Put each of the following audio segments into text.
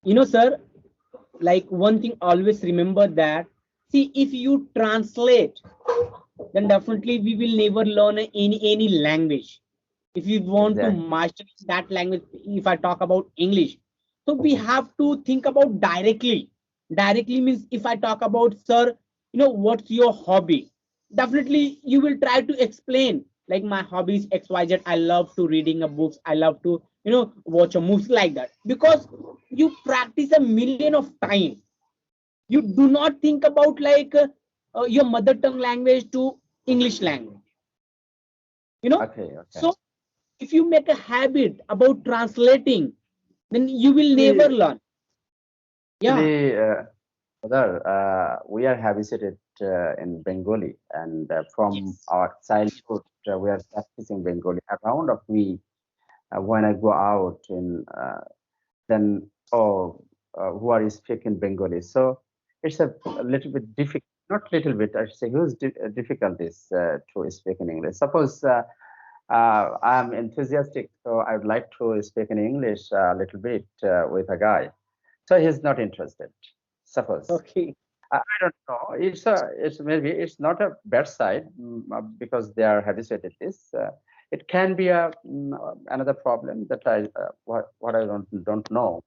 Sir, like one thing, always remember that. See, if you translate, then definitely we will never learn any language. If you want to Exactly. master that language, if I talk about English, so we have to think about directly. Directly means if I talk about, sir, what's your hobby? Definitely you will try to explain, like my hobby is XYZ. I love to reading a books. I love to watch a movies like that, because you practice a million of time. You do not think about like your mother tongue language to English language. Okay, okay. So if you make a habit about translating, then you will never Actually, learn. Yeah. actually, Brother, we are habituated in Bengali, and from Yes. our childhood, we are practicing Bengali. Around of me, when I go out, in then oh, who are speaking Bengali? So it's a little bit difficult. Not little bit, I should say, huge difficulties to speak in English. Suppose I'm enthusiastic, so I would like to speak in English a little bit with a guy. So he's not interested. Suppose. Okay. I don't know. It's maybe it's not a bad side because they are habituated this. It can be another problem that what I don't know.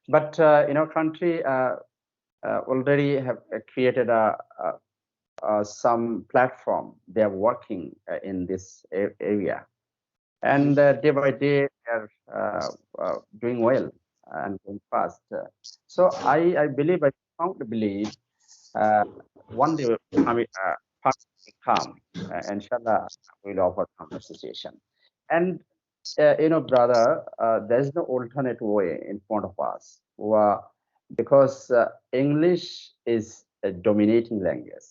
But in our country, already have created some platform. They are working in this area, and Mhm. day by day they are doing well and going fast. So I believe, I strongly believe uh, one day part will come, inshallah, we'll overcome the situation. And brother, there's no alternate way in front of us. Because English is a dominating language.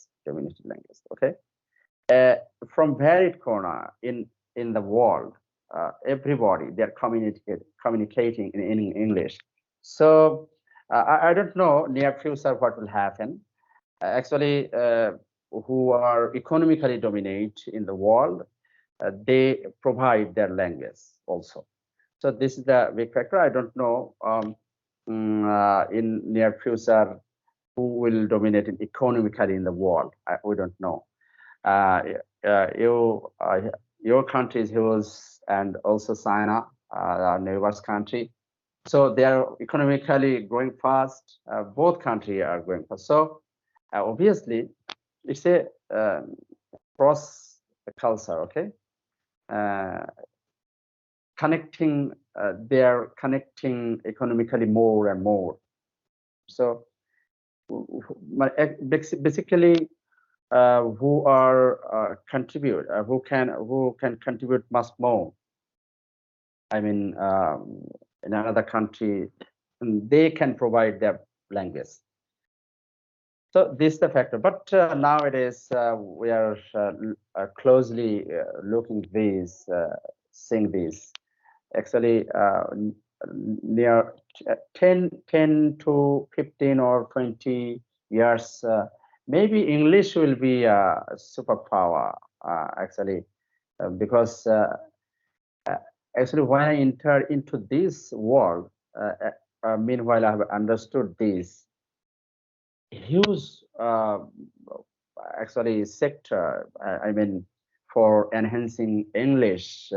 Okay, uh, from varied corner in the world, everybody they're communicating in English. So I don't know near future what will happen. Actually, who are economically dominate in the world, they provide their language also. So this is the big factor. I don't know in near future who will dominate economically in the world. We don't know. Uh, you, your country is huge, and also China, our neighbors country. So they are economically growing fast. Both countries are growing fast. So obviously, it's a cross culture. Okay, uh, connecting. They are connecting economically more and more. So basically, who are contribute, who can contribute much more. I mean, in another country, they can provide their language. So this is the factor. But nowadays, we are closely looking these, seeing these. Actually, near 10 to 15 or 20 years, maybe English will be a superpower, actually, because uh, actually when I entered into this world, meanwhile I have understood this huge actually sector. I mean, for enhancing English,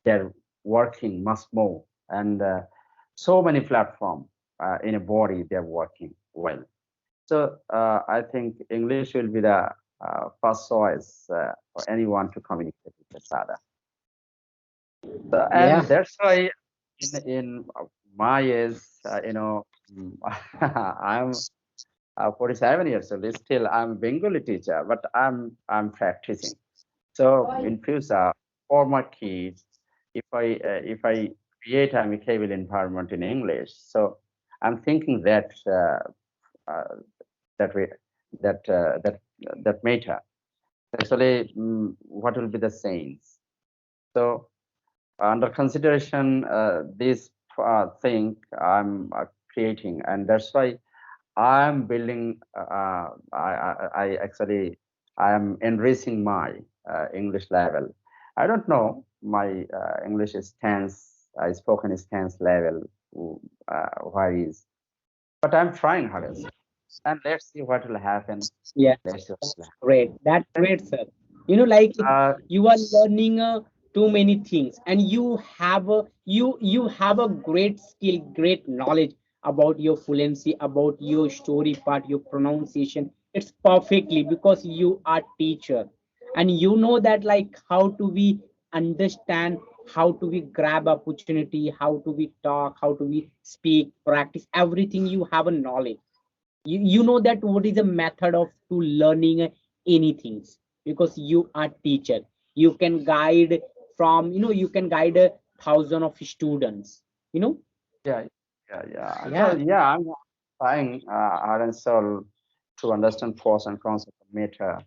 they're working much more, and so many platforms in a body they're working well. So I think English will be the first choice for anyone to communicate with each other. So, Yeah. and that's why in my age, I'm 47 years old. Still, I'm a Bengali teacher, but I'm practicing. So in future, for my kids, if I create an amicable environment in English, so I'm thinking that uh, that way that matter. Actually, what will be the sayings? So under consideration, this thing I'm creating, and that's why I'm building. I actually I am enriching my English level. I don't know my English stance, spoken stance level. where he is. But I'm trying hardest, and let's see what will happen. Yeah, Let's see what will that's happen. great. That's great, sir. You know, like Uh, you are learning too many things, and you have a great skill, great knowledge about your fluency, about your story part, your pronunciation. It's perfectly because you are teacher, and you know that like how to we understand, how to we grab opportunity, how to we talk, how to we speak, practice everything. You have a knowledge, you know that what is the method of to learning anything, because you are teacher. You can guide from, you can guide a thousand of students, you know. yeah, yeah. Yeah. Yeah, I'm trying hard and soul to understand pros and cons of the matter.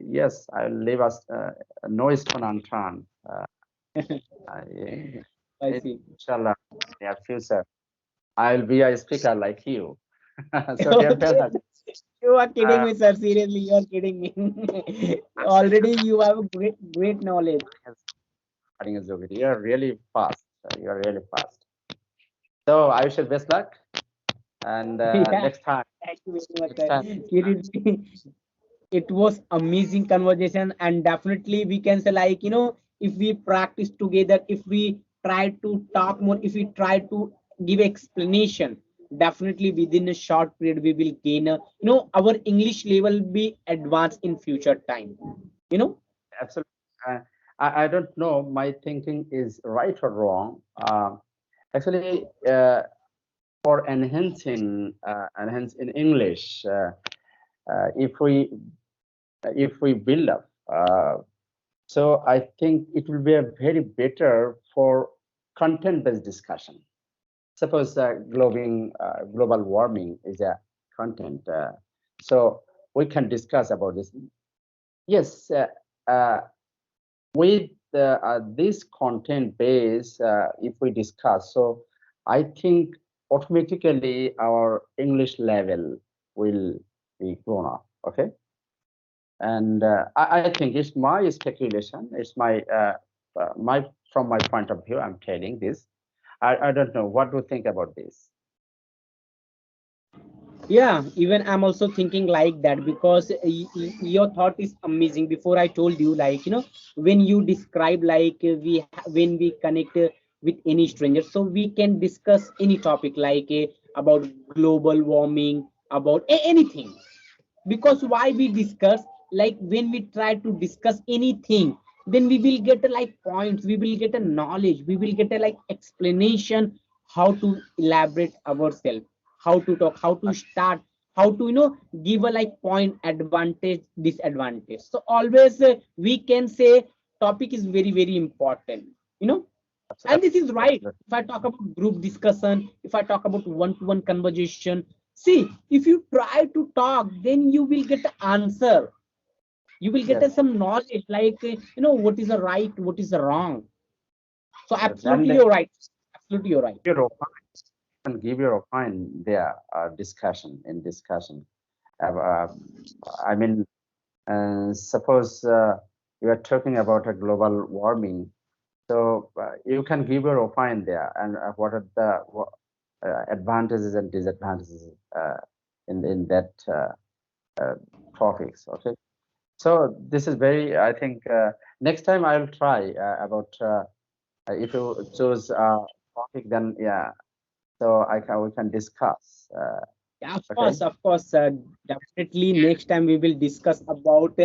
Yes, I'll leave us no stone unturned. I, I see. inshallah, in near future, I'll be a speaker like you. So, dear Okay, fellas, you are kidding uh, me, sir. Seriously, you are kidding me. Already you have a great knowledge. starting is over. You're really fast. You're really fast. So, I wish you best luck. And Yeah, thank you very much, next sir. time, Seriously, it was amazing conversation, and definitely we can say like, if we practice together, if we try to talk more, if we try to give explanation, definitely within a short period we will gain a, our English level will be advanced in future time, you know. absolutely. Uh, I don't know. My thinking is right or wrong. Actually, for enhance in English, uh, if we if we build up. So I think it will be a very better for content-based discussion. Suppose global warming is a content, so we can discuss about this. Yes, uh, with this content base, if we discuss, so I think automatically our English level will be grown up. Okay. And I think it's my speculation. It's my from my point of view. I'm telling this. I don't know. What do you think about this? Yeah, even I'm also thinking like that, because your thought is amazing. Before I told you, like, when you describe like when we connect with any stranger, so we can discuss any topic like about global warming, about anything. Because why we discuss, like when we try to discuss anything, then we will get like points, we will get a knowledge, we will get a like explanation, how to elaborate ourselves, how to talk, how to start, how to give a like point, advantage, disadvantage. So always we can say topic is very important, you know. And this is right. Absolutely. If I talk about group discussion, if I talk about one-to-one conversation, see, if you try to talk, then you will get the answer, you will get Yes, some knowledge, like what is the right, what is the wrong. So yes. absolutely you're right, absolutely you're right. Your opinion, give your opinion there. Discussion in discussion. Uh, I mean, suppose you are talking about a global warming. So you can give your opinion there, and what are the advantages and disadvantages in that uh, topics. Okay. So this is very. I think next time I'll try about if you choose a topic, then yeah. So we can discuss. Yeah, Okay. of course, definitely. Next time we will discuss about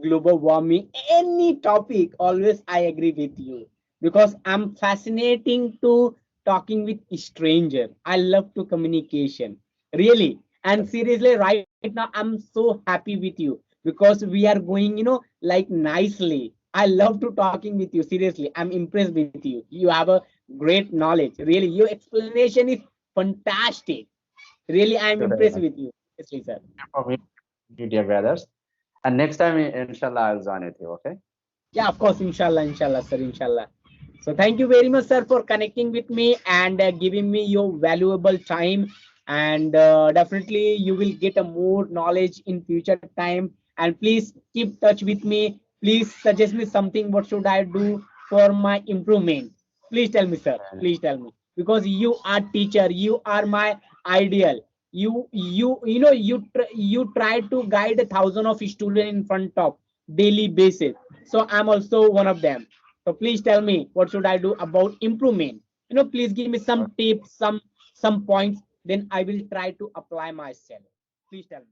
global warming, any topic. Always, I agree with you, because I'm fascinating to talking with stranger. I love to communication, really. And seriously, right now, I'm so happy with you, because we are going, like nicely. I love to talking with you. Seriously, I'm impressed with you. You have a great knowledge. Really, your explanation is fantastic. Really, I'm Good. impressed with you. Yes, sir. For me, you dear brothers. And next time, inshallah, I'll join with you. Okay. Yeah, of course, inshallah, sir, inshallah. So thank you very much, sir, for connecting with me and giving me your valuable time. And definitely, you will get a more knowledge in future time. And please keep touch with me. Please suggest me something. What should I do for my improvement? Please tell me, sir. Please tell me. Because you are teacher, you are my ideal. You try to guide 1,000 of students in front of daily basis. So I'm also one of them. So please tell me what should I do about improvement. Please give me some tips, some points. Then I will try to apply myself. Please tell me.